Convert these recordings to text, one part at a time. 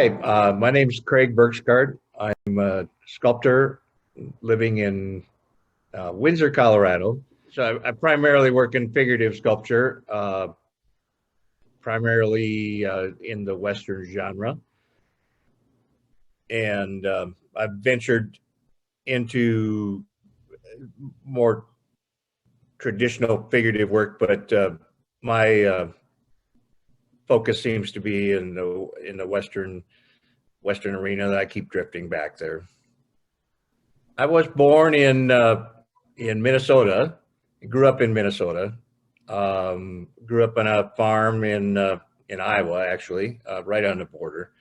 Hi, my name is Craig Bergsgaard. I'm a sculptor living in Windsor, Colorado. So I primarily work in figurative sculpture, primarily in the Western genre. And I've ventured into more traditional figurative work, but my focus seems to be in the Western arena. That I keep drifting back there. I was born in Minnesota. Grew up in Minnesota. Grew up on a farm in Iowa, actually, right on the border.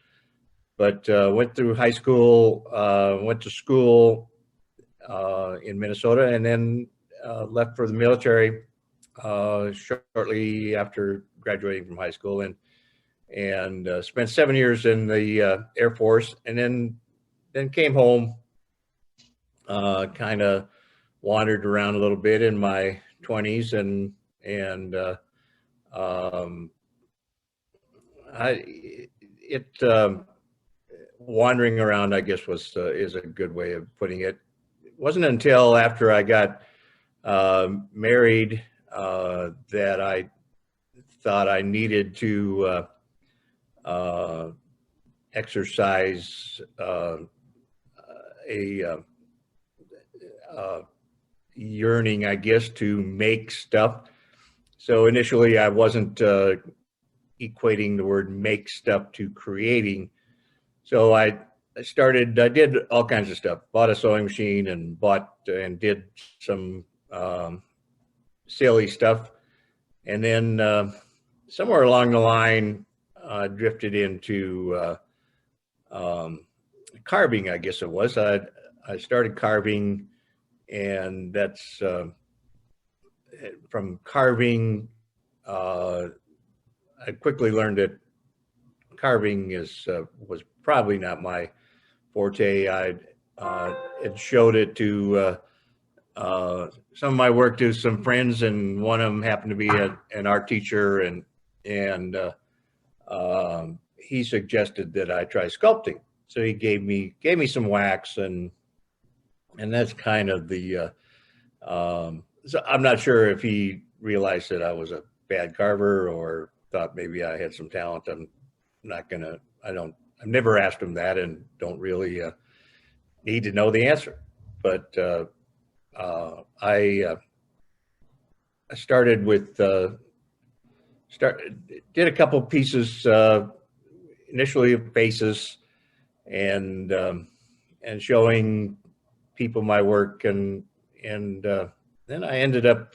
But went through high school, went to school in Minnesota, and then left for the military shortly after graduating from high school, and spent 7 years in the Air Force, and then came home. Kind of wandered around a little bit in my 20s, and I it wandering around, I guess, was is a good way of putting it. It wasn't until after I got married that I thought I needed to exercise a yearning, I guess, to make stuff. So initially, I wasn't equating the word make stuff to creating. So I did all kinds of stuff. Bought a sewing machine and did some silly stuff. And then somewhere along the line, drifted into carving, I guess it was. I started carving, and that's from carving. I quickly learned that carving was probably not my forte. I had showed it to some of my work to some friends, and one of them happened to be an art teacher, and he suggested that I try sculpting. So he gave me some wax, and that's kind of the. So I'm not sure if he realized that I was a bad carver or thought maybe I had some talent. I'm not gonna. I've never asked him that, and don't really need to know the answer. But I started with did a couple pieces initially of faces, and showing people my work, and then I ended up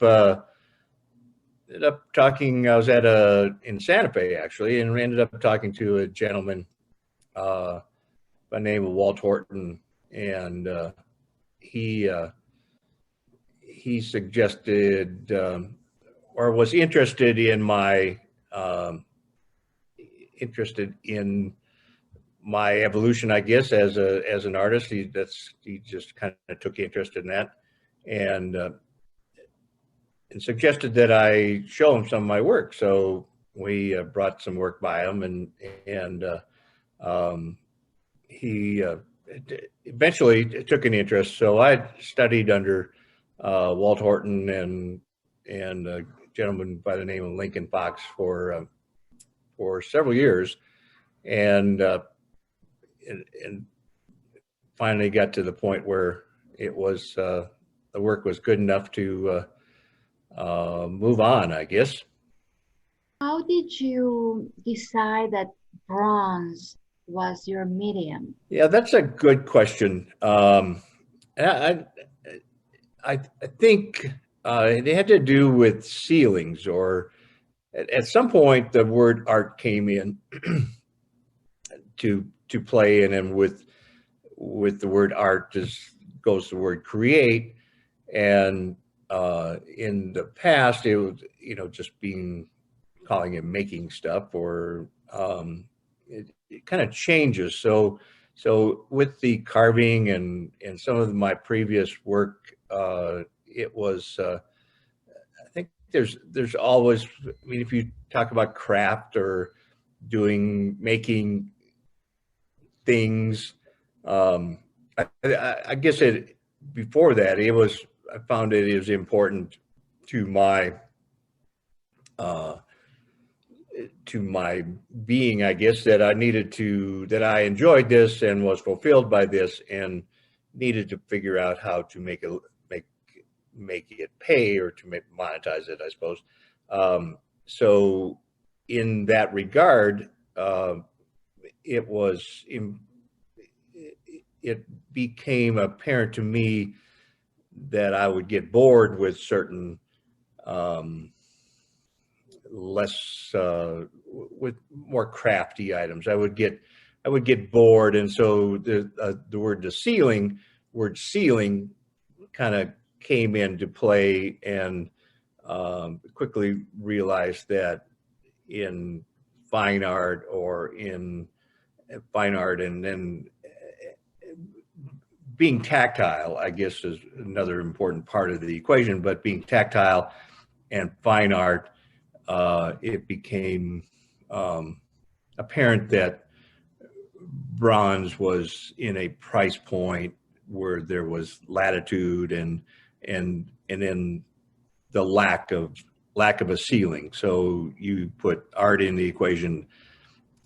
talking. I was in Santa Fe, actually, and ended up talking to a gentleman by the name of Walt Horton, and he suggested or was interested in my evolution, I guess, as an artist. He just kind of took interest in that, and suggested that I show him some of my work. So we brought some work by him, and he eventually took an interest. So I studied under Walt Horton and a gentleman by the name of Lincoln Fox for several years, and finally got to the point where it was the work was good enough to move on, I guess. How did you decide that bronze was your medium? Yeah, that's a good question. I think it had to do with ceilings, or at some point the word art came in to play, and then with the word art goes the word create, and in the past it was just calling it making stuff, or it kind of changes. So with the carving and some of my previous work, it was I think there's always, I mean, if you talk about craft or making things. I guess before that, I found it was important to uh, my being, I guess, that that I enjoyed this and was fulfilled by this and needed to figure out how to make it pay, or to monetize it, I suppose. So in that regard, it was, it became apparent to me that I would get bored with certain less with more crafty items. I would get bored, and so the word ceiling kind of came into play, and quickly realized that in fine art, and then being tactile, I guess, is another important part of the equation. But being tactile and fine art, it became apparent that bronze was in a price point where there was latitude and then the lack of a ceiling. So you put art in the equation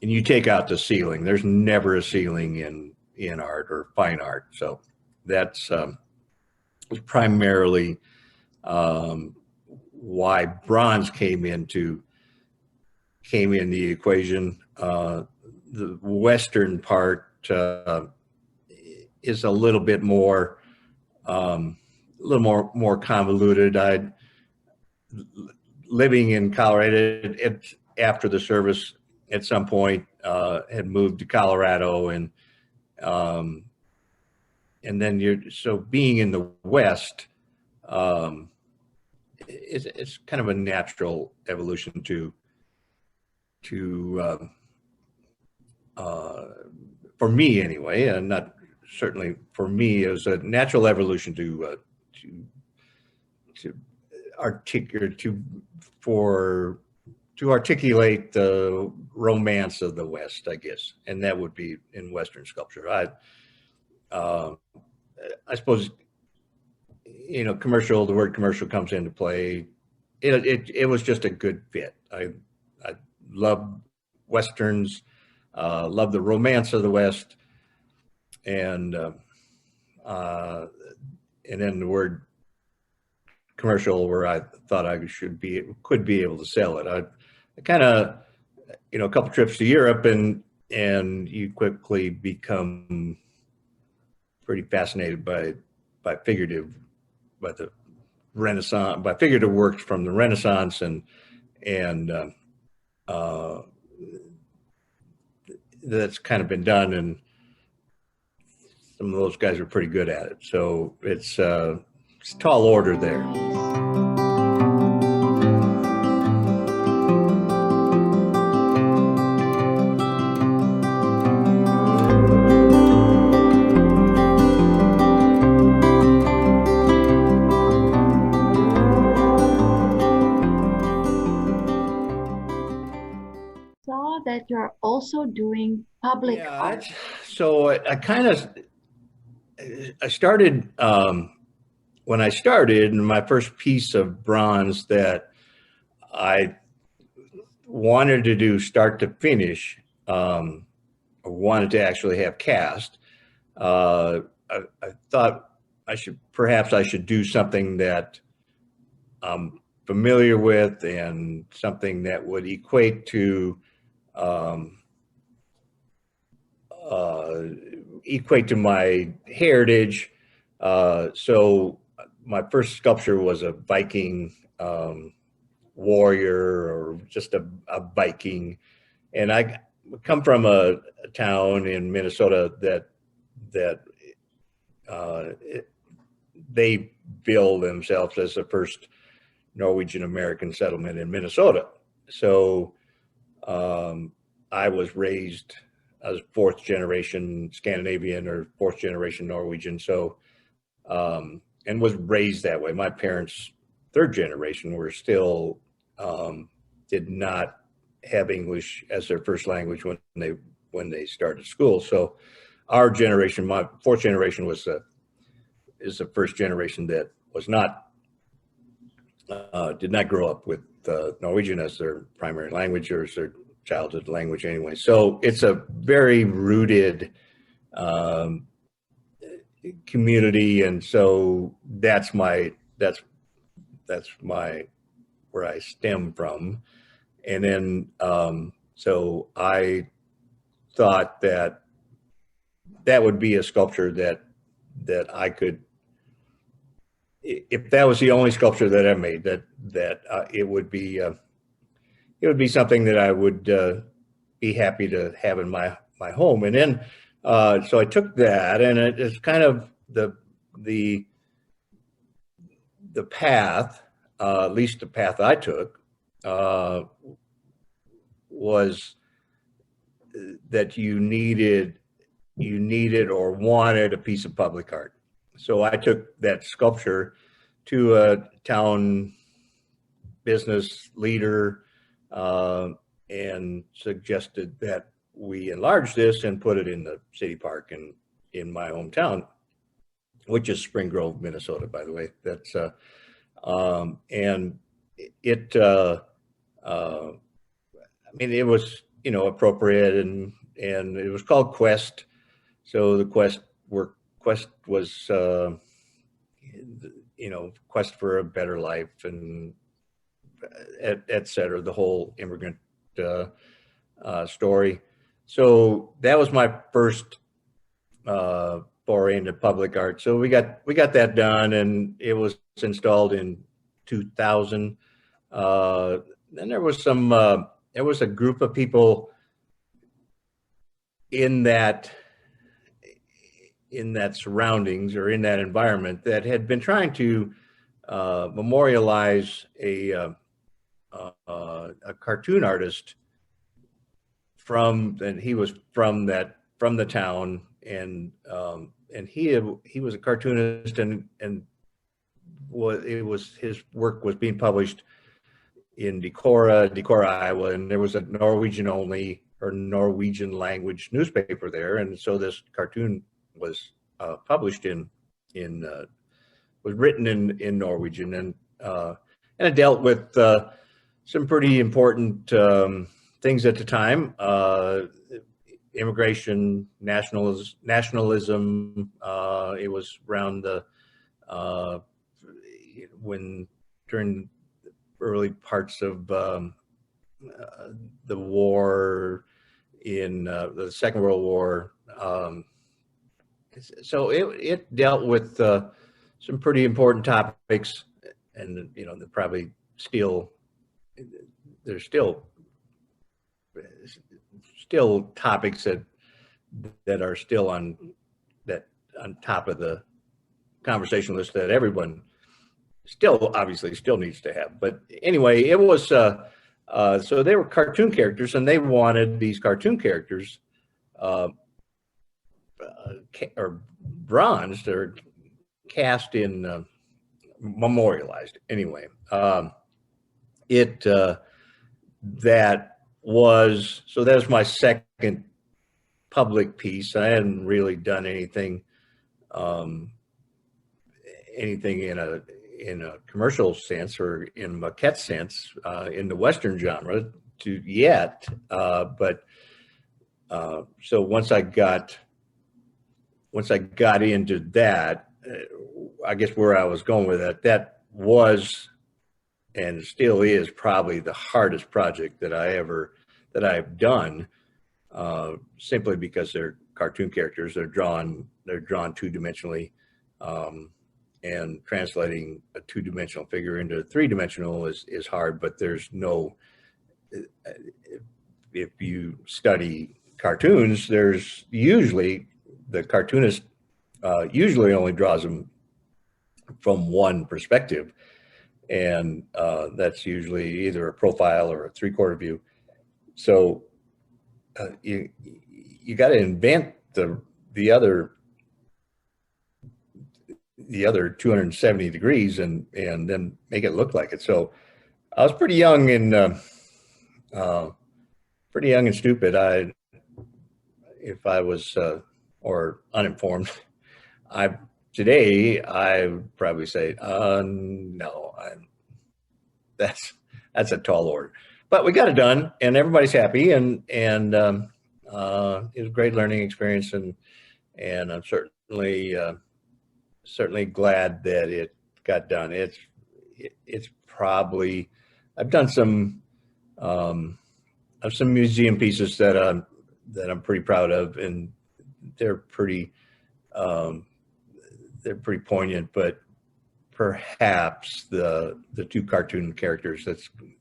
and you take out the ceiling. There's never a ceiling in art or fine art. So that's primarily why bronze came in the equation. The Western part is a little bit more convoluted. Living in Colorado, after the service, at some point, had moved to Colorado, and then so being in the West, it's kind of a natural evolution for me anyway, and not certainly for me, it was a natural evolution to articulate the romance of the West, I guess, and that would be in Western sculpture. I suppose, the word commercial comes into play. It was just a good fit. I love Westerns, love the romance of the West, and then the word commercial, where I thought I could be able to sell it. I kind of, a couple trips to Europe, and you quickly become pretty fascinated by figurative works from the Renaissance, and that's kind of been done, and some of those guys are pretty good at it. So it's tall order there. Saw that you're also doing public art. So I started, when I started, my first piece of bronze that I wanted to do start to finish, I wanted to actually have cast. I thought I should do something that I'm familiar with, and something that would equate to my heritage. So my first sculpture was a Viking warrior, or just a Viking. And I come from a town in Minnesota that they bill themselves as the first Norwegian American settlement in Minnesota. So I was fourth generation Scandinavian, or fourth generation Norwegian. So, and was raised that way. My parents, third generation, were still, did not have English as their first language when when they started school. So our generation, my fourth generation, is the first generation that was not did not grow up with Norwegian as their primary language or as their childhood language anyway. So it's a very rooted community, and so that's my where I stem from. And then so I thought that would be a sculpture that I could, if that was the only sculpture that I made, that it would be something that I would be happy to have in my home. And then so I took that, and it's kind of the path, at least the path I took, was that you needed or wanted a piece of public art. So I took that sculpture to a town business leader and suggested that we enlarge this and put it in the city park in my hometown, which is Spring Grove, Minnesota, by the way. That's and it I mean, it was, appropriate, and it was called Quest. So the Quest was Quest for a Better Life, and et cetera, the whole immigrant story. So that was my first foray into public art. So we got that done, and it was installed in 2000. Then there was a group of people in that surroundings or in that environment that had been trying to memorialize a cartoon artist he was from the town, and he was a cartoonist, and his work was being published in Decorah, Iowa, and there was a Norwegian language newspaper there, and so this cartoon was published was written in Norwegian, and it dealt with some pretty important things at the time: immigration, nationalism. It was around during early parts of the war in the Second World War. So it dealt with some pretty important topics, and there's still topics that are still on top of the conversation list that everyone obviously still needs to have. But anyway, it was so they were cartoon characters, and they wanted these cartoon characters or bronzed or cast in memorialized anyway. That was my second public piece. I hadn't really done anything in a commercial sense or in maquette sense in the Western genre yet. But so once I got into that, I guess where I was going with that was and still is probably the hardest project that I've done, simply because they're cartoon characters. They're drawn two-dimensionally, and translating a two-dimensional figure into three-dimensional is hard. But there's no, if you study cartoons, there's usually the cartoonist usually only draws them from one perspective, and that's usually either a profile or a three-quarter view. So you got to invent the other 270 degrees and then make it look like it. So I was pretty young and stupid. if I was or uninformed, I today I would probably say no, that's a tall order. But we got it done, and everybody's happy, and it was a great learning experience, and I'm certainly glad that it got done. It's probably I've done some of some museum pieces that I'm pretty proud of, and they're pretty um, they're pretty poignant. But perhaps the two cartoon characters,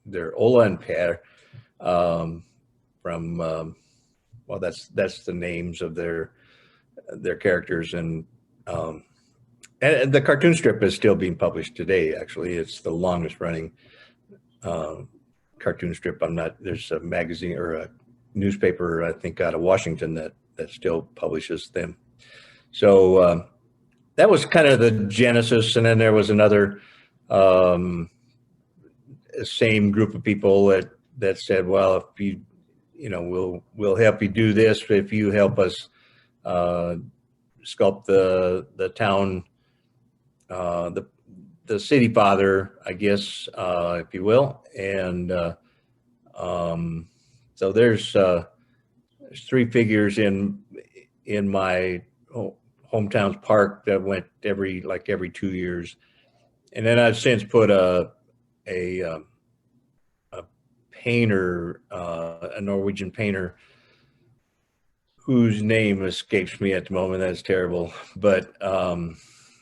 they're Ola and Per, from well, that's the names of their characters, and the cartoon strip is still being published today. Actually, it's the longest running cartoon strip. There's a magazine or a newspaper, I think, out of Washington that still publishes them. So that was kind of the genesis, and then there was another same group of people that said, well, if we'll help you do this if you help us sculpt the town, the city father, I guess, if you will. And so there's three figures in my hometown's park that went every 2 years, and then I've since put a painter, a Norwegian painter, whose name escapes me at the moment. That's terrible, but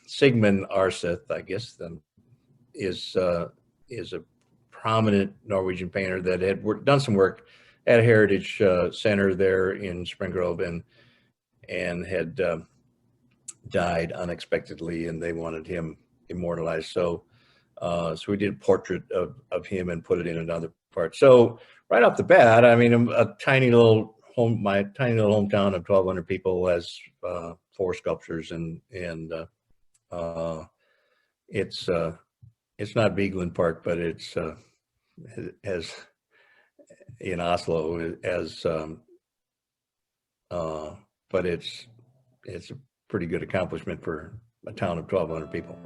Sigmund Arseth, I guess, is a prominent Norwegian painter that had done some work at a Heritage Center there in Spring Grove, and had died unexpectedly, and they wanted him immortalized. So we did a portrait of him and put it in another part. So right off the bat, I mean, my tiny little hometown of 1,200 people has 4 sculptures, and it's not Vigeland Park, but it's as in Oslo as but it's a pretty good accomplishment for a town of 1,200 people.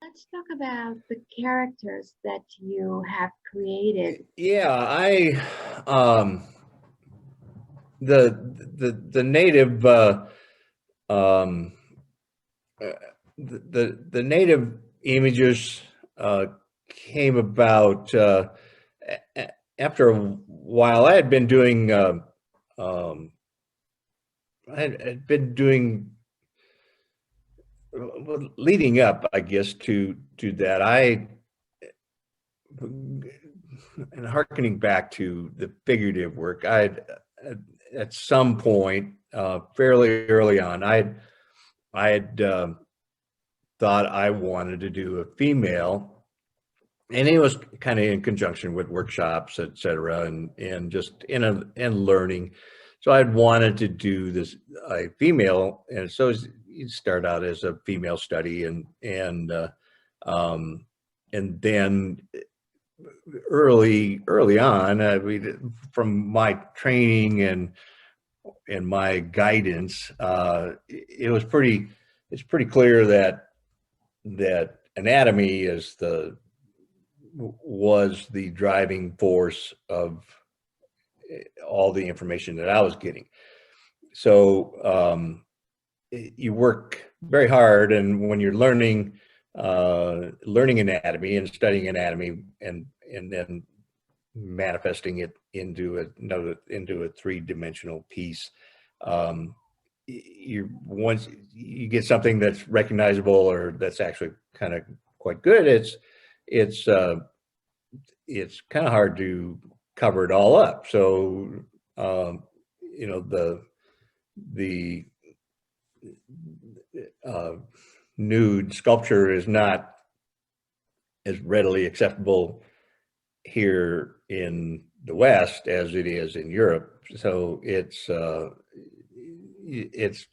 Let's talk about the characters that you have created. Yeah, the native the native images came about after a while. I had been doing leading up, I guess, to that. And hearkening back to the figurative work, at some point fairly early on, I had thought I wanted to do a female, and it was kind of in conjunction with workshops, etc., and just in learning. So I'd wanted to do this a female, and so you start out as a female study, and then early on, from my training and my guidance, it's pretty clear that anatomy was the driving force of all the information that I was getting. So you work very hard, and when you're learning anatomy and studying anatomy, and then manifesting it into a three-dimensional piece, once you get something that's recognizable, or that's actually kind of quite good, it's kind of hard to cover it all up. So you know, the nude sculpture is not as readily acceptable here in the West as it is in Europe. So it's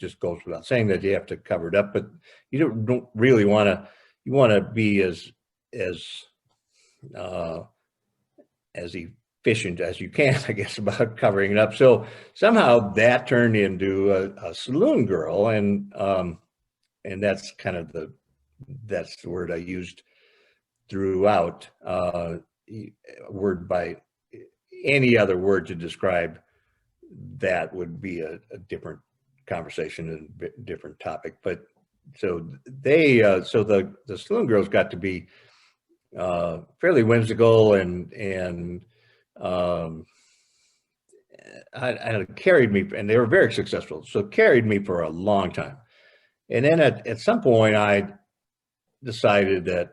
just goes without saying that you have to cover it up, but you don't really want to. You want to be as efficient as you can, I guess, about covering it up. So somehow that turned into a saloon girl, and that's kind of that's the word I used throughout. Word by any other word to describe that would be a different conversation and a different topic. But so they, so the saloon girls got to be fairly whimsical and I carried me, and they were very successful. So carried me for a long time. And then at some point, I decided that,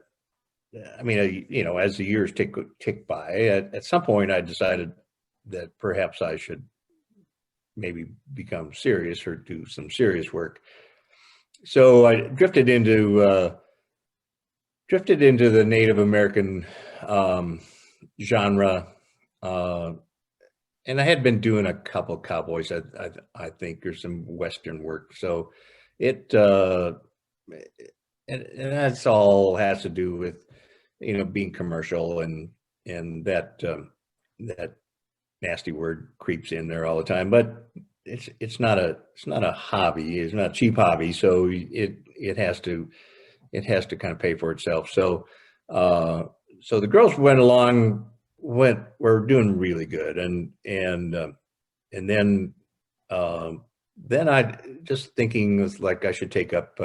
I mean, you know, as the years tick by, at some point, I decided that perhaps I should maybe become serious or do some serious work. So I drifted into the Native American genre, and I had been doing a couple of cowboys. I think there's some Western work. So it and that's all has to do with, you know, being commercial, and that that nasty word creeps in there all the time. But it's not a hobby. It's not a cheap hobby. So it has to kind of pay for itself. So so the girls were doing really good, and then I just thinking was like I should take up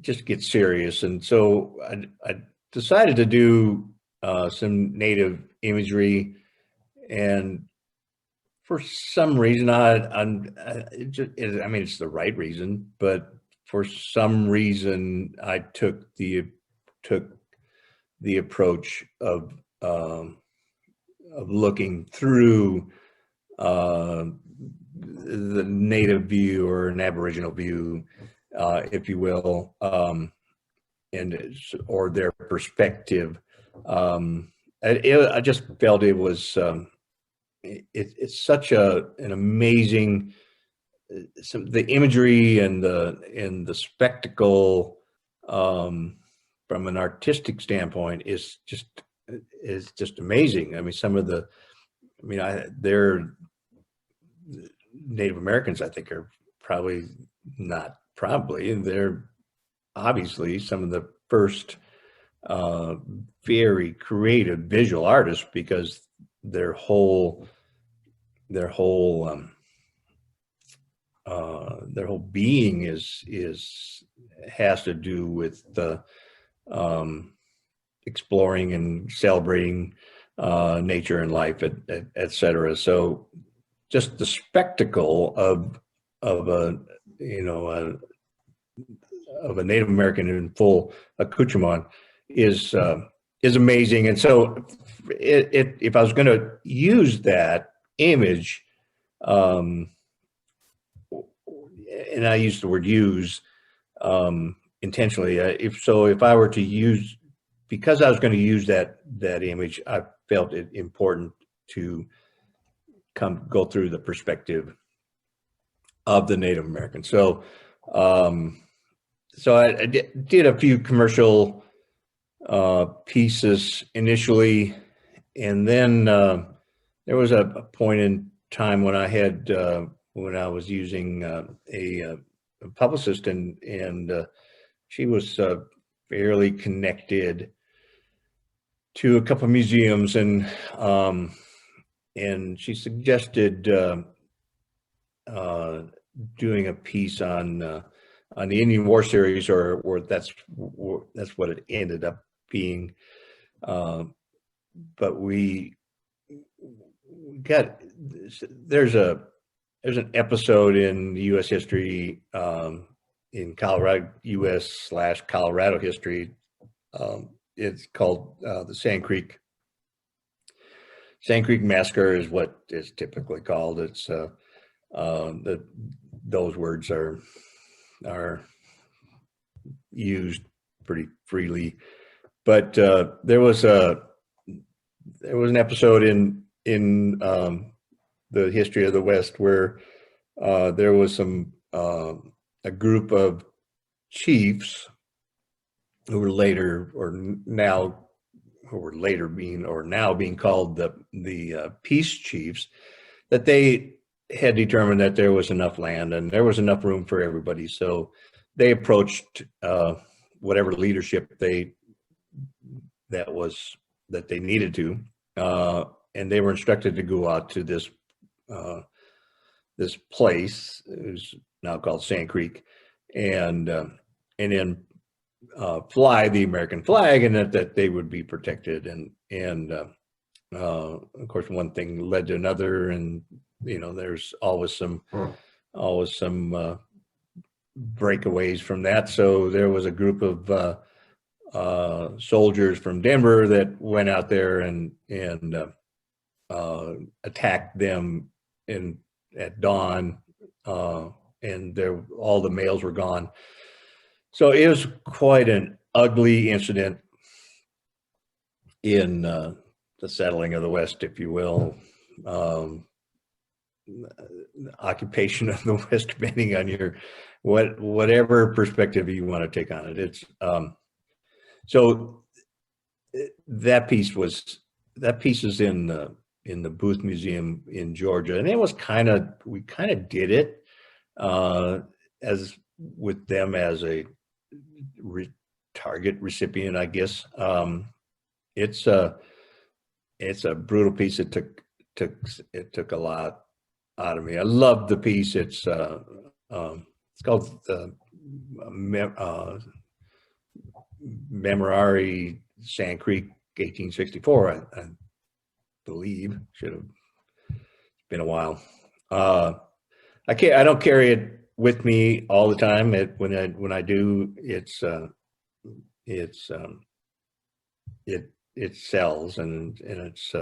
just get serious, and so I decided to do some native imagery, and for some reason I mean it's the right reason, but for some reason I took the approach of looking through the native view or an Aboriginal view, if you will, or their perspective. I just felt it was it's such an amazing the imagery and the spectacle from an artistic standpoint is just amazing. I mean, they're Native Americans, I think, are they're obviously some of the first very creative visual artists, because their whole being has to do with the exploring and celebrating nature and life, et cetera. So just the spectacle of a Native American in full accoutrement is amazing. And so if I was going to use that image, and I use the word use intentionally, if I were to use, because I was going to use that image, I felt it important to go through the perspective of the Native American. So so I did a few commercial pieces initially, and then there was a point in time when I had when I was using a publicist, and she was fairly connected to a couple of museums, and she suggested doing a piece on the Indian War series, or that's what it ended up being. But there's an episode in U.S. history, in Colorado, U.S./Colorado history. It's called the Sand Creek Sand Creek Massacre is what is typically called. It's those words are used pretty freely, but there was an episode in the history of the West where there was a group of chiefs who were later now being called the peace chiefs, that they had determined that there was enough land and there was enough room for everybody. So they approached whatever leadership that they needed to, and they were instructed to go out to this place, is now called Sand Creek, and then fly the American flag, and that they would be protected. And of course, one thing led to another, and there's always some breakaways from that. So there was a group of soldiers from Denver that went out there and attacked them at dawn, and all the males were gone. So it was quite an ugly incident in the settling of the West, if you will. Occupation of the West, depending on your whatever perspective you want to take on it. It's so that piece is in the Booth Museum in Georgia, and we kind of did it as with them as a target recipient, I guess. It's a brutal piece. It took a lot out of me. I love the piece. It's called Memorare Sand Creek 1864, I believe. Should have been a while. I don't carry it with me all the time. When I do, it sells, and it's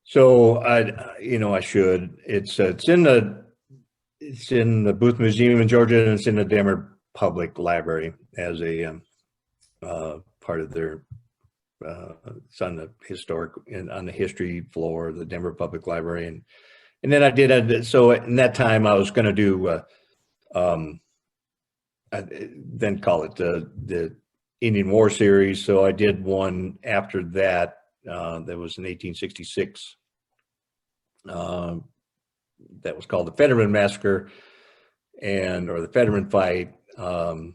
so I should. It's in the Booth Museum in Georgia, and it's in the Denver Public Library as a part of their. It's on the on the history floor of the Denver Public Library, and then I did. So in that time, I was going to do. I then call it the Indian War series. So I did one after that. That was in 1866. That was called the Fetterman Massacre, or the Fetterman Fight, and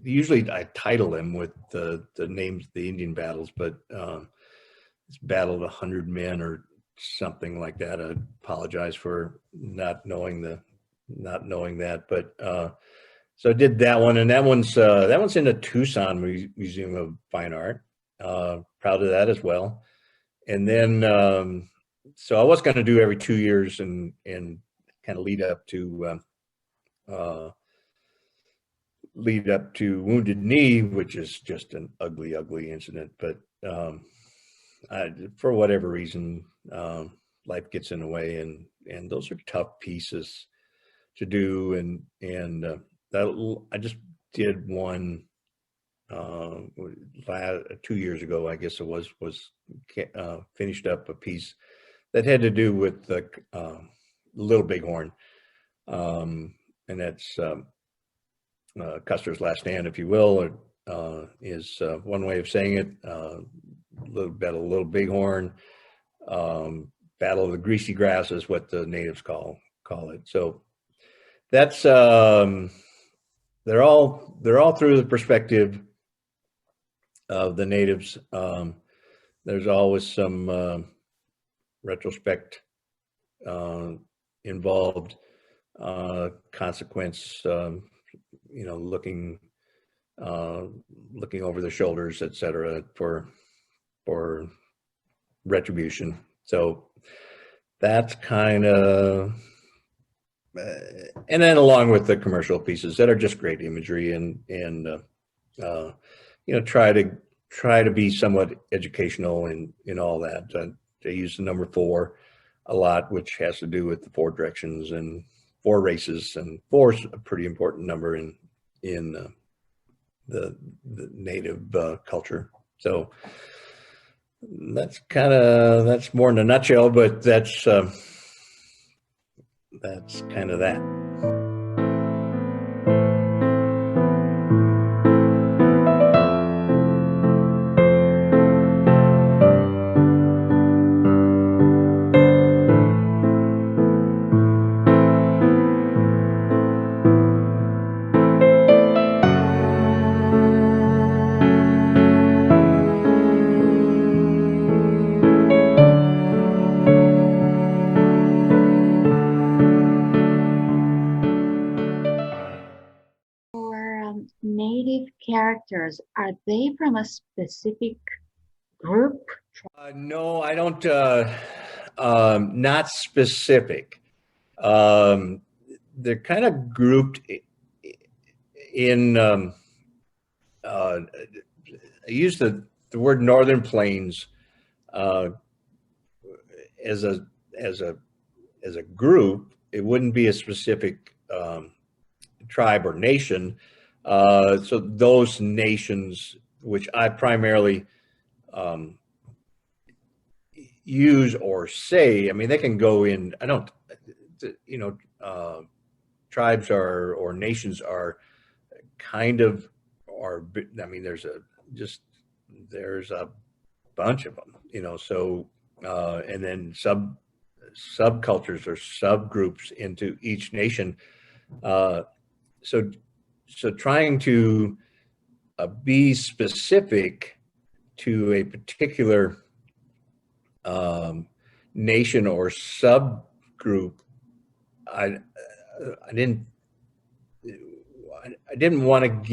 usually I title them with the names of the Indian battles, but it's Battle of 100 Men or something like that. I apologize for not knowing that, but so I did that one, and that one's in the Tucson Museum of Fine Art. Proud of that as well. And then so I was going to do every 2 years and kind of lead up to Wounded Knee, which is just an ugly incident. But for whatever reason, life gets in the way, and those are tough pieces to do. And I just did one 2 years ago, I guess it was finished up a piece that had to do with the Little Bighorn, and that's Custer's Last Stand, if you will, is one way of saying it. Little Bighorn, Battle of the Greasy Grass is what the natives call it. So that's they're all through the perspective of the natives. There's always some retrospect involved, consequence, looking over the shoulders, etc., for retribution. So that's kind of, and then along with the commercial pieces that are just great imagery and try to be somewhat educational in all that. They use the number 4 a lot, which has to do with the 4 directions and 4 races, and 4 is a pretty important number in the native culture. So that's more in a nutshell, but that's kind of that. Native characters, are they from a specific group? No, I don't. Not specific. They're kind of grouped in. I use the word Northern Plains as a group. It wouldn't be a specific tribe or nation. So those nations, which I primarily use or say, I mean, they can go in. I don't, tribes or nations are kind of, I mean, there's a bunch of them, so and then subcultures or subgroups into each nation. So trying to be specific to a particular nation or subgroup, I didn't want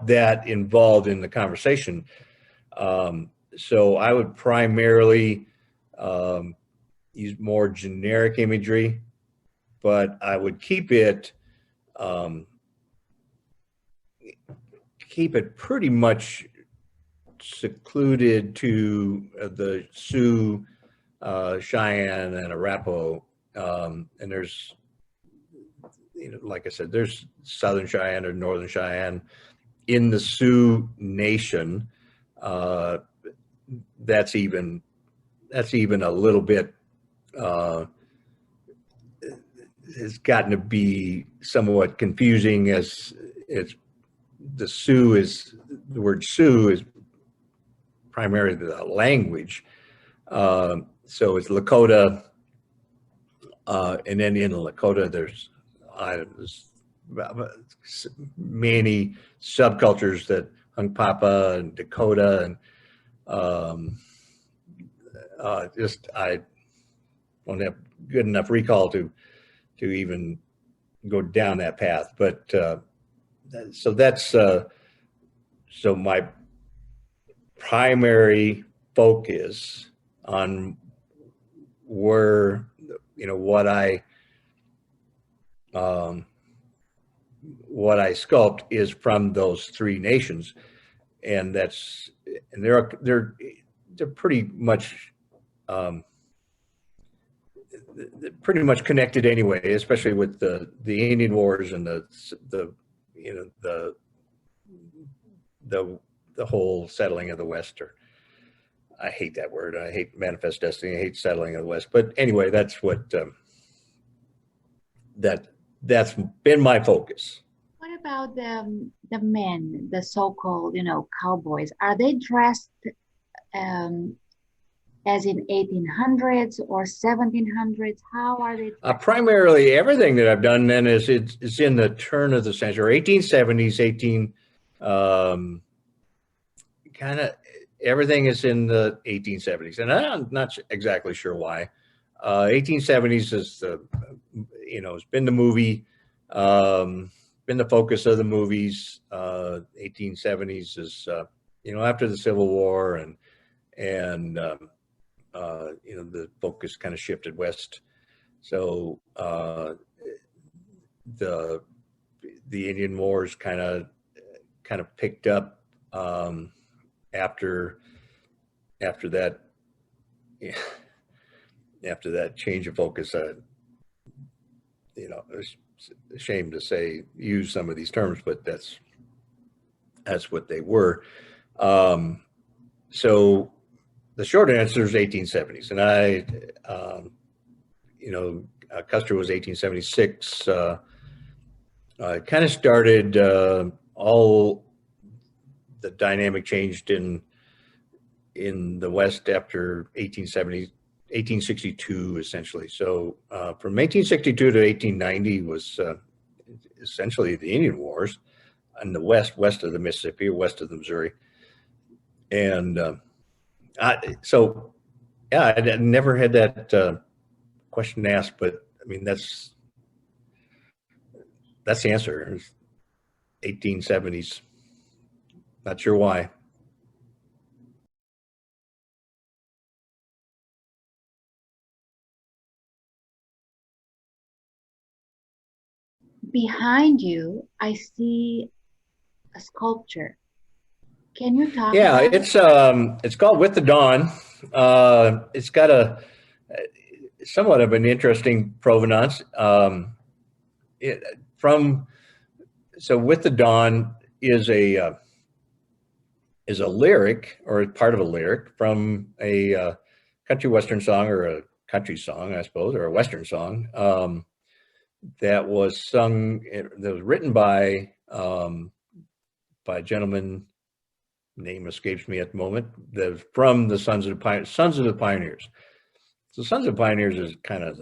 that involved in the conversation. So I would primarily use more generic imagery, but I would keep it pretty much secluded to the Sioux, Cheyenne, and Arapaho. And there's, like I said, there's Southern Cheyenne or Northern Cheyenne in the Sioux Nation. That's even a little bit, has gotten to be somewhat confusing, as it's the word Sioux is primarily the language. So it's Lakota, and then in Lakota there's many subcultures, that Hunkpapa and Dakota, and I don't have good enough recall to even go down that path. But so that's so my primary focus on where, what I sculpt is from those 3 nations, and they're pretty much connected anyway, especially with the Indian Wars and the whole settling of the West. Or I hate that word. I hate manifest destiny. I hate settling of the West. But anyway, that's what that's been my focus. What about the men, the so-called, cowboys? Are they dressed as in 1800s or 1700s? How are they? Primarily, everything that I've done then is in the turn of the century, 1870s, kind of everything is in the 1870s, and I'm not exactly sure why. 1870s is it's been the movie, been the focus of the movies. 1870s is after the Civil War, and the focus kind of shifted west. So the Indian Wars kind of kind of picked up after that after that change of focus. It's a shame to say use some of these terms, but that's what they were. So the short answer is 1870s, and Custer was 1876. Kind of started all the dynamic changed in the West after 1862, essentially. So from 1862 to 1890 was essentially the Indian Wars in the west of the Mississippi, or west of the Missouri. And so, yeah, I never had that question asked, but I mean, that's the answer. 1870s. Not sure why. Behind you, I see a sculpture. Can you talk Yeah, about it? it's called With the Dawn. It's got a somewhat of an interesting provenance. So With the Dawn is a lyric, or part of a lyric from a country western song, or a country song, I suppose, or a western song that was sung, that was written by a gentleman, name escapes me at the moment, that from the Sons of the Pioneers. So Sons of the Pioneers is kind of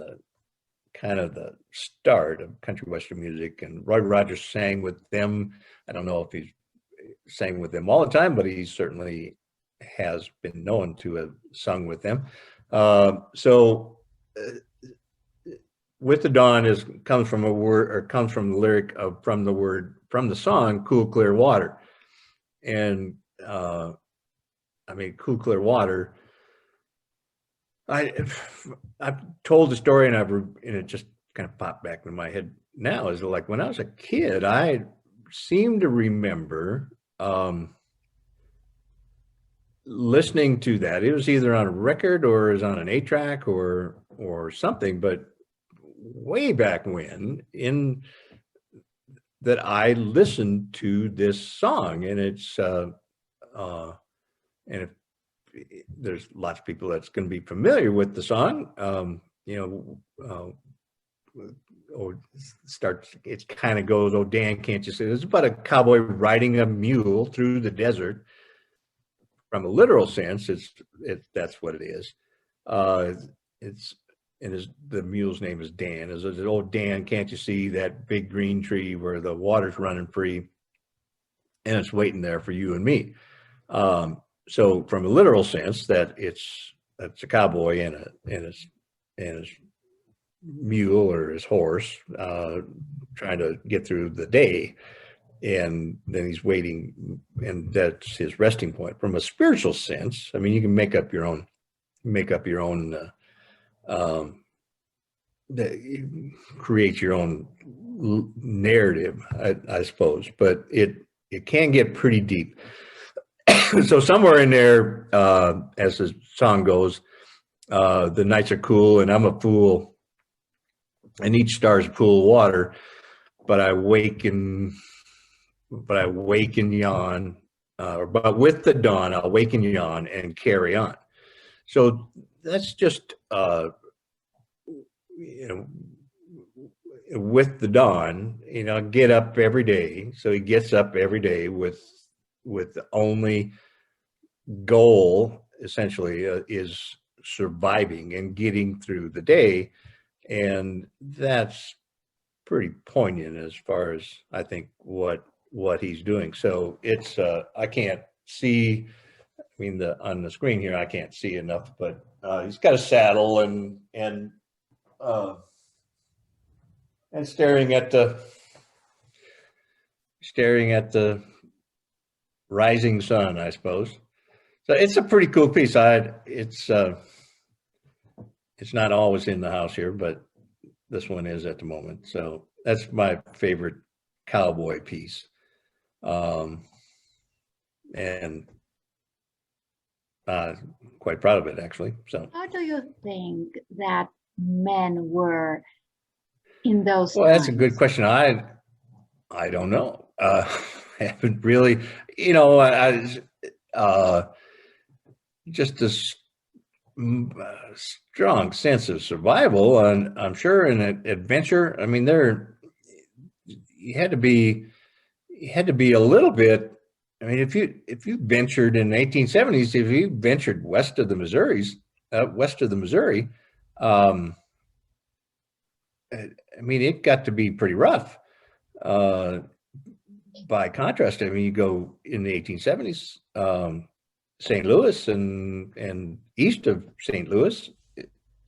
the start of country western music, and Roy Rogers sang with them. I don't know if he sang with them all the time, but he certainly has been known to have sung with them. With the Dawn comes from a word, or comes from the lyric from the song "Cool Clear Water," and I mean, cool clear water. I've told the story, and it just kind of popped back in my head now. Is like when I was a kid, I seem to remember listening to that. It was either on a record, or it was on an 8-track, or something, but way back when, in that I listened to this song, and it's and if there's lots of people that's going to be familiar with the song, it kind of goes, "Oh Dan, can't you see?" It's about a cowboy riding a mule through the desert. From a literal sense, that's what it is. The mule's name is Dan. Is it, "Oh Dan, can't you see that big green tree where the water's running free, and it's waiting there for you and me?" So from a literal sense, that's a cowboy and his mule, or his horse, trying to get through the day, and then he's waiting, and that's his resting point. From a spiritual sense, I mean, you can make up your own create your own narrative, I suppose, but it can get pretty deep. So somewhere in there, as the song goes, the nights are cool and I'm a fool, and each star's a pool of water, but I wake and yawn, but with the dawn I'll wake and yawn and carry on. So that's just with the dawn, get up every day. So he gets up every day with the only goal, essentially, is surviving and getting through the day. And that's pretty poignant as far as I think what he's doing. So it's I can't see, I mean, on the screen here I can't see enough, but he's got a saddle and staring at the rising sun, I suppose. So it's a pretty cool piece. It's not always in the house here, but this one is at the moment. So that's my favorite cowboy piece. And quite proud of it, actually. So, How do you think that men were in those well, that's a good times? question. I don't know. I haven't really, you know, uh, just this strong sense of survival, and I'm sure in an adventure. I mean, you had to be a little bit. I mean, if you ventured in the 1870s, if you ventured west of the Missouri, um, I mean, it got to be pretty rough. Uh, by contrast, I mean, you go in the 1870s, St. Louis and east of St. Louis,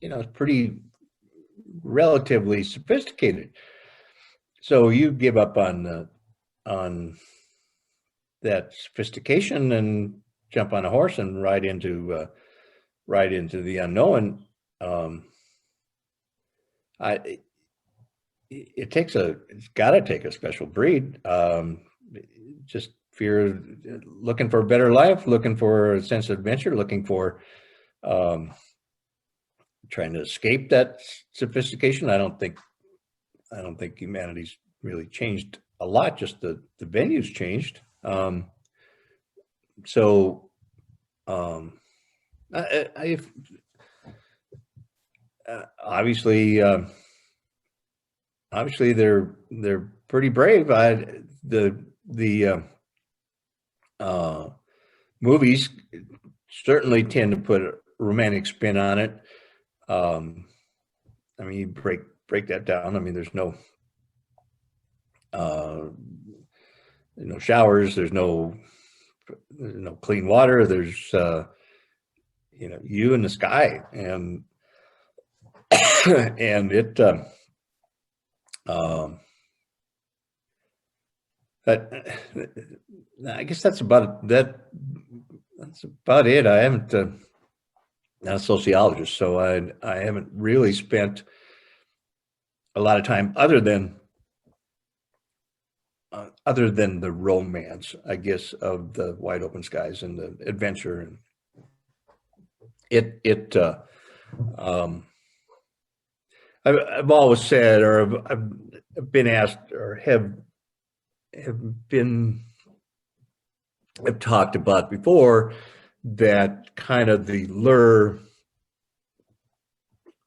you know, it's pretty relatively sophisticated. So you give up on that sophistication and jump on a horse and ride into the unknown. I it's got to take a special breed. Just fear, looking for a better life, looking for a sense of adventure, looking for trying to escape that sophistication. I don't think humanity's really changed a lot. Just the venues changed. So I obviously they're pretty brave. The movies certainly tend to put a romantic spin on it. I mean, you break that down. I mean, there's no showers. There's no clean water. There's you in the sky, and and it. But I guess that's about that. That's about it. I haven't. Not a sociologist, so I haven't really spent a lot of time other than the romance, I guess, of the wide open skies and the adventure, and it. I've always said, or I've been asked, or have talked about before, that kind of the lure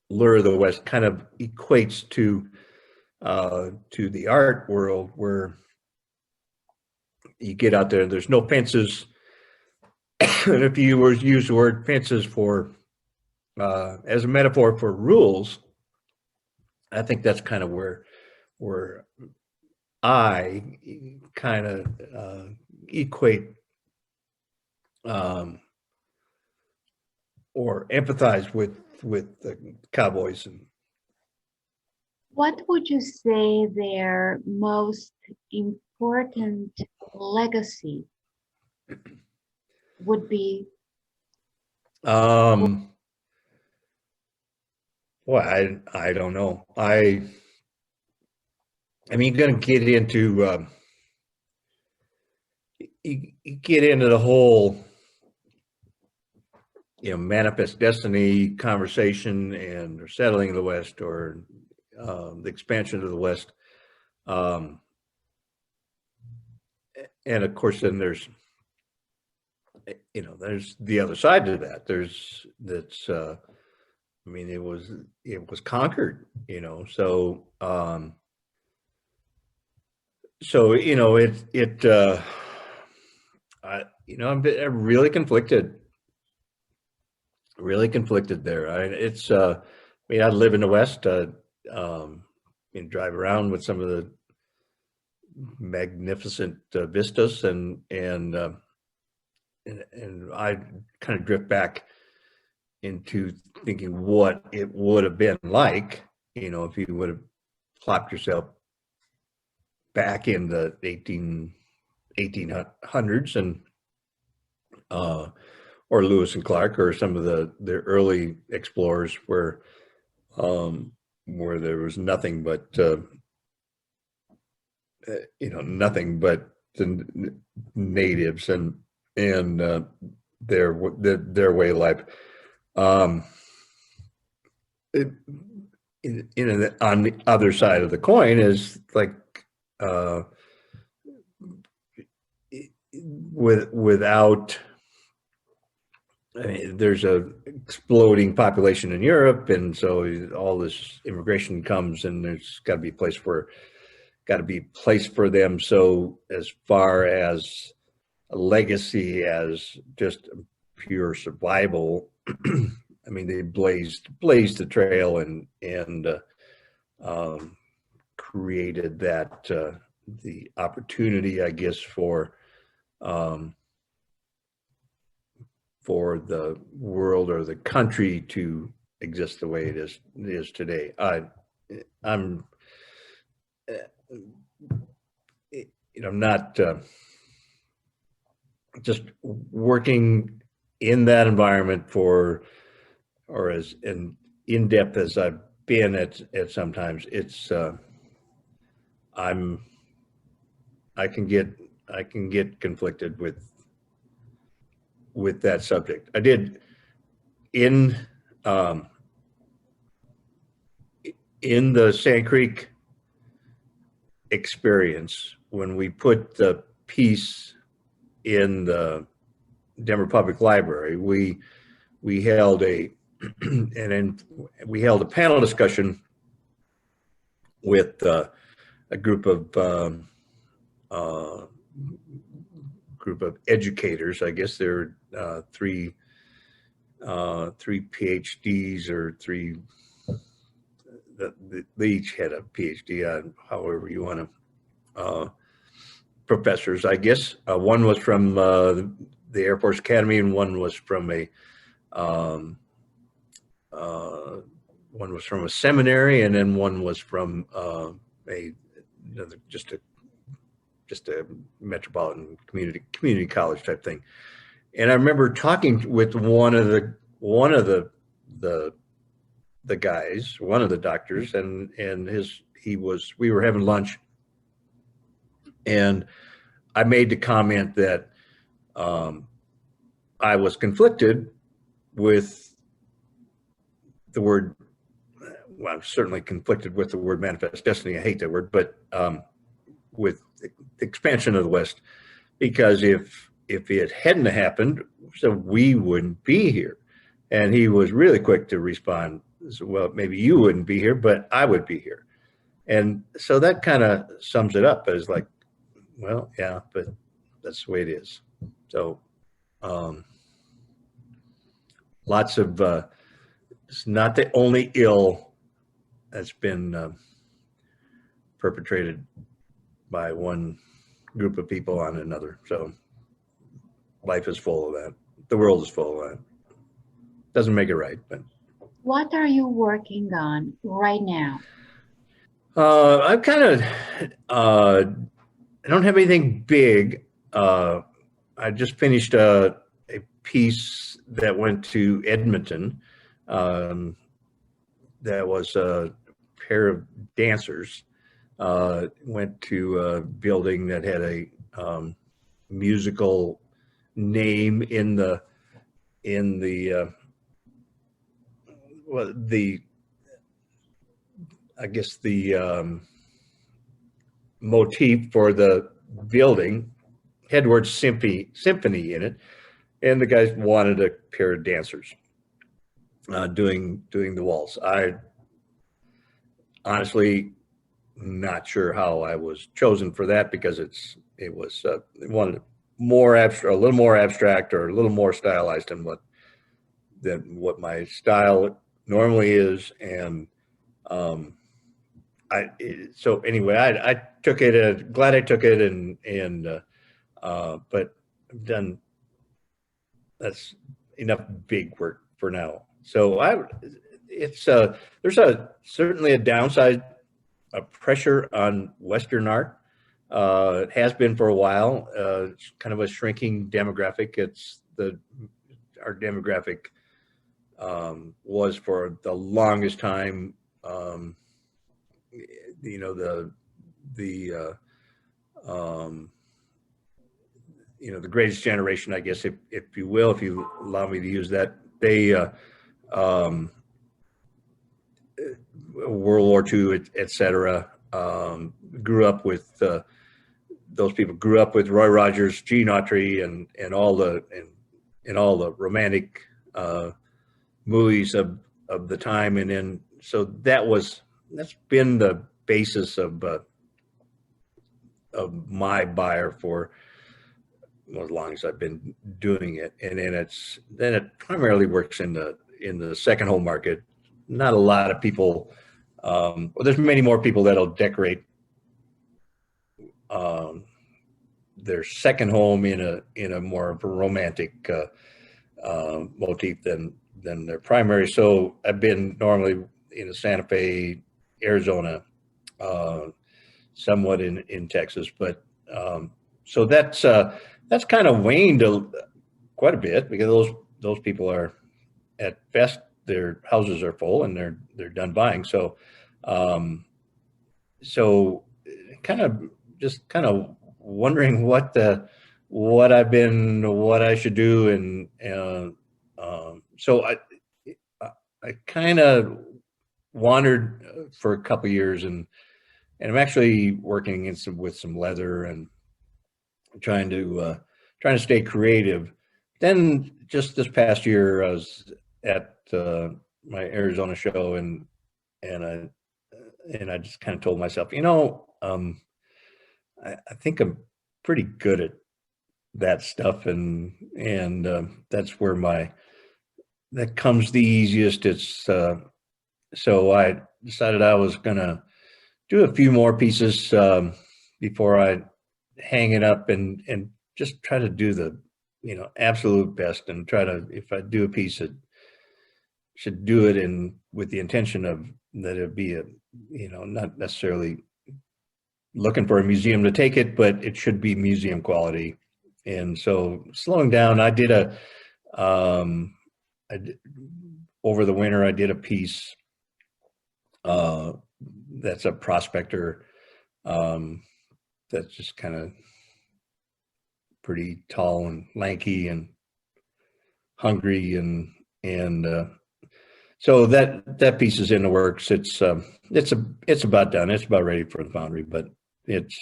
of the West kind of equates to the art world, where you get out there and there's no fences. And if you were to use the word fences for as a metaphor for rules, I think that's kind of where I kind of equate or empathize with the cowboys. And What would you say their most important legacy would be? well, I don't know. I mean, you're going to get into you get into the whole manifest destiny conversation, and or settling of the West, or the expansion of the West, and of course then there's the other side to that. I mean, it was conquered, so I'm really conflicted there. I mean, I live in the West, and drive around with some of the magnificent vistas, and I kind of drift back into thinking what it would have been like, if you would have plopped yourself back in the 1800s, and or Lewis and Clark, or some of the early explorers, where there was nothing but natives and their way of life. It, on the other side of the coin is like without. I mean, there's a exploding population in Europe, and so all this immigration comes, and there's got to be place for them. So as far as a legacy, as just pure survival, I mean, they blazed the trail and created that the opportunity, I guess, for the world or the country to exist the way it is today. I'm not just working in that environment or as in depth as I've been at sometimes. It's I can get conflicted with that subject. I did in the Sand Creek experience, when we put the piece in the Denver Public Library, we held a panel discussion with a group of educators. I guess there are three PhDs or three. They each had a PhD on however you want to. Professors, I guess. One was from the Air Force Academy, and one was from a seminary, and then one was from just a metropolitan community college type thing. And I remember talking with one of the guys, one of the doctors, and we were having lunch, and I made the comment that I was conflicted with the word. Well, I'm certainly conflicted with the word manifest destiny. I hate that word, but with the expansion of the West, because if it hadn't happened, so we wouldn't be here. And he was really quick to respond, well, maybe you wouldn't be here, but I would be here. And so that kind of sums it up as like, well, yeah, but that's the way it is. So lots of, it's not the only ill that's been perpetrated by one group of people on another. So life is full of that. The world is full of that. Doesn't make it right, but. What are you working on right now? I'm kind of, I don't have anything big. I just finished a piece that went to Edmonton. That was a pair of dancers. Went to a building that had a musical name in the I guess the motif for the building had the word symphony in it, and the guys wanted a pair of dancers doing the waltz. I honestly not sure how I was chosen for that, because it was wanted more abstract, a little more abstract, or a little more stylized than what my style normally is. And so anyway, I took it. Glad I took it, but I've done. That's enough big work for now. So there's certainly a downside, a pressure on Western art. It has been for a while. It's kind of a shrinking demographic. Our demographic was for the longest time. The the greatest generation, I guess, if you will, if you allow me to use that. They um, World War II, et cetera. Grew up with those people. Grew up with Roy Rogers, Gene Autry, and all the romantic movies of the time, and then so that's been the basis of my buyer for as long as I've been doing it, and then it primarily works in the second home market. Not a lot of people. Well, there's many more people that'll decorate their second home in a more romantic motif than their primary. So I've been normally in Santa Fe, Arizona, somewhat in Texas, but so that's kind of waned quite a bit because those people are at best their houses are full and they're done buying. So so kind of wondering what I should do, and so I kind of wandered for a couple of years, and I'm actually working with some leather and trying to stay creative. Then just this past year, I was at my Arizona show, and I just kind of told myself, I think I'm pretty good at that stuff, and that's where that comes the easiest. It's so I decided I was gonna do a few more pieces before I hang it up, and just try to do the absolute best, and try to, if I do a piece, it should do it with the intention of that it be not necessarily looking for a museum to take it, but it should be museum quality. And so slowing down, I did over the winter, I did a piece that's a prospector that's just kind of pretty tall and lanky and hungry, and so that piece is in the works. It's about done. It's about ready for the foundry, but it's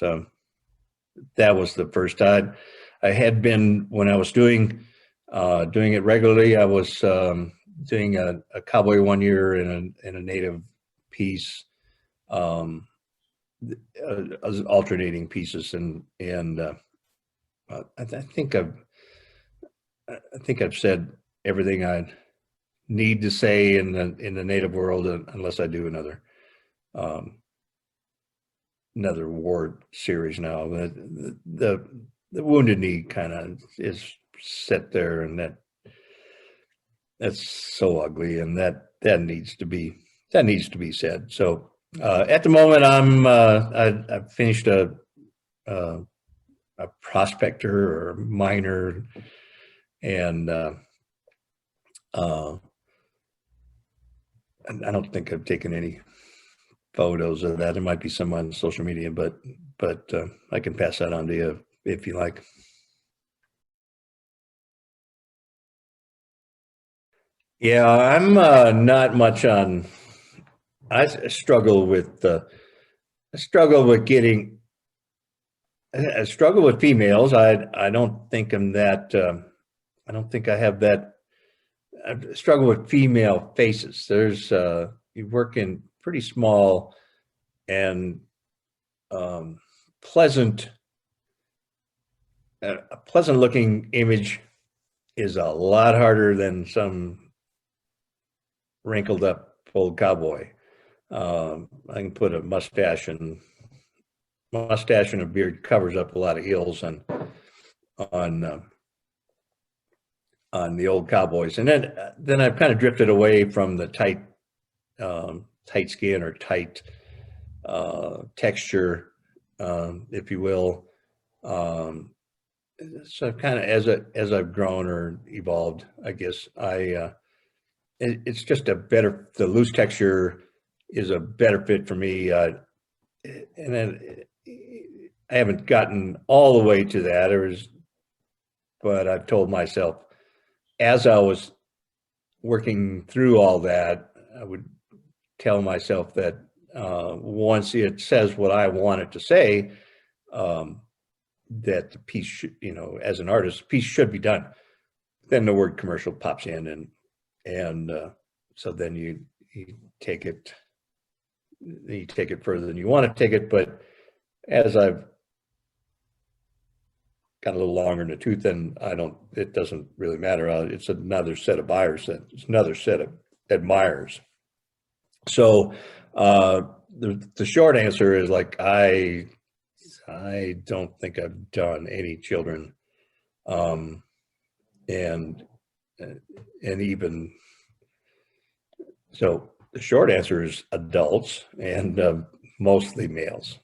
that was the first time I had been, when I was doing it regularly. I was doing a cowboy one year in a native piece, as alternating pieces, and I think I've said everything I need to say in the native world, unless I do another war series now. The Wounded Knee kind of is set there, and that's so ugly, and that needs to be said. So at the moment, I've finished a prospector or miner, and I don't think I've taken any photos of that. There might be some on social media, but I can pass that on to you if you like. Yeah, I'm not much on. I struggle with getting. I struggle with females. I don't think I'm that. I don't think I have that. I struggle with female faces. There's you work in pretty small and pleasant. A pleasant looking image is a lot harder than some wrinkled up old cowboy. I can put a mustache and a beard covers up a lot of ills on the old cowboys. And then I've kind of drifted away from the tight skin or tight texture, if you will. So kind of as I've grown or evolved, I guess it's just the loose texture is a better fit for me. And then I haven't gotten all the way to that. but I've told myself as I was working through all that, I would tell myself that once it says what I want it to say, that the piece should, as an artist, the piece should be done. Then the word commercial pops in, and so then you take it further than you want to take it. But as I've got a little longer in the tooth, then it doesn't really matter. It's another set of buyers, it's another set of admirers. So the short answer is, like, I don't think I've done any children, and even so, the short answer is adults, and mostly males.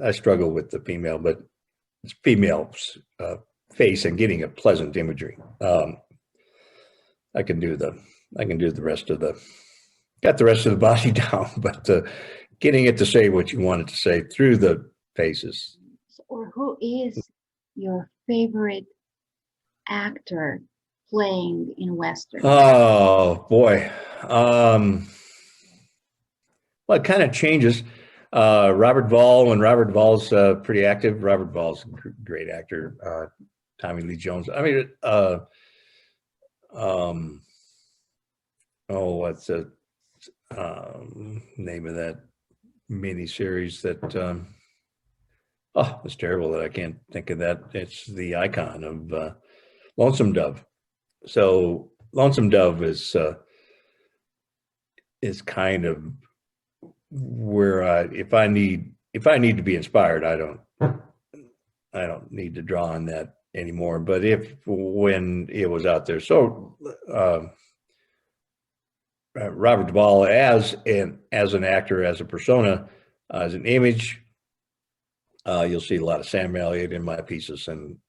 I struggle with the female, but it's female's face and getting a pleasant imagery. I can do the rest of the body down, but getting it to say what you want it to say through the faces. Or who is your favorite actor playing in Western? Oh boy. Well, it kind of changes. Robert Vaughn, when Robert Vaugh's pretty active. Robert Vaugh's a great actor. Tommy Lee Jones. I mean, what's the name of that mini series that? It's terrible that I can't think of that. It's the icon of Lonesome Dove. So Lonesome Dove is kind of where if I need to be inspired, I don't need to draw on that anymore. But when it was out there, so Robert Duvall as an actor, as a persona, as an image, you'll see a lot of Sam Elliott in my pieces, and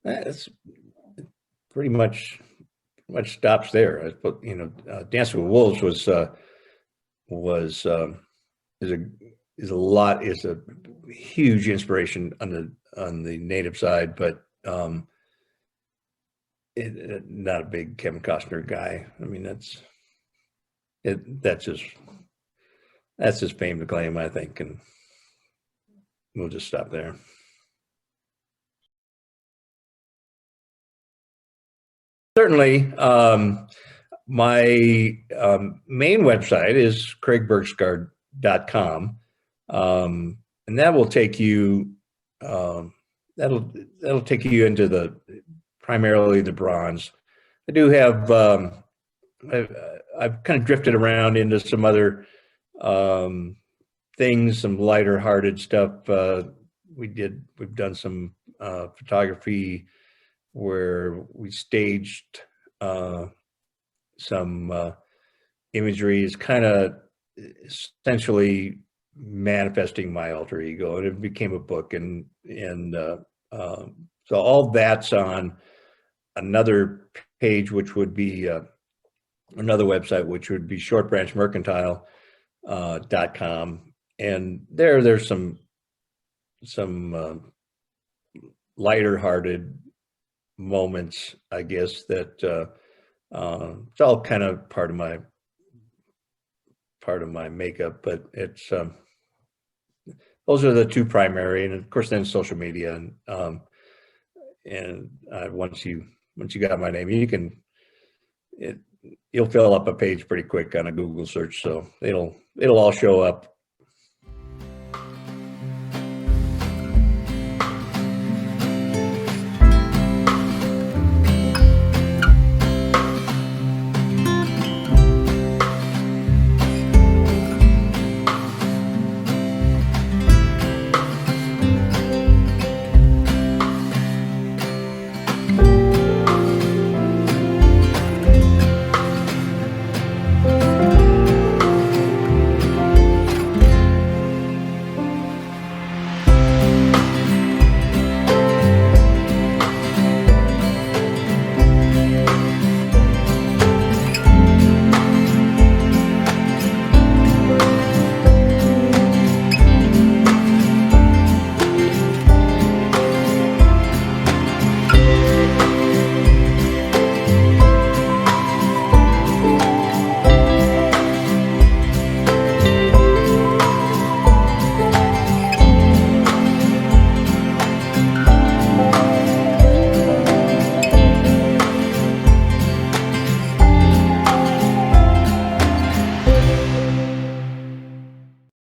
that's pretty much stops there. But Dancing with Wolves is a huge inspiration on the native side, but not a big Kevin Costner guy. I mean, that's his fame to claim, I think, and we'll just stop there. Certainly, my main website is craigbergsgaard.com, and that will take you that'll take you into primarily the bronze. I do have I've kind of drifted around into some other things, some lighter hearted stuff. We've done some photography where we staged some imagery. Is kind of essentially manifesting my alter ego, and it became a book, and so all that's on another page, which would be another website, which would be shortbranchmercantile.com, and there's some lighter hearted moments, I guess, that it's all kind of part of my makeup, but it's those are the two primary, and of course then social media, and once you got my name, you'll fill up a page pretty quick on a Google search, so it'll all show up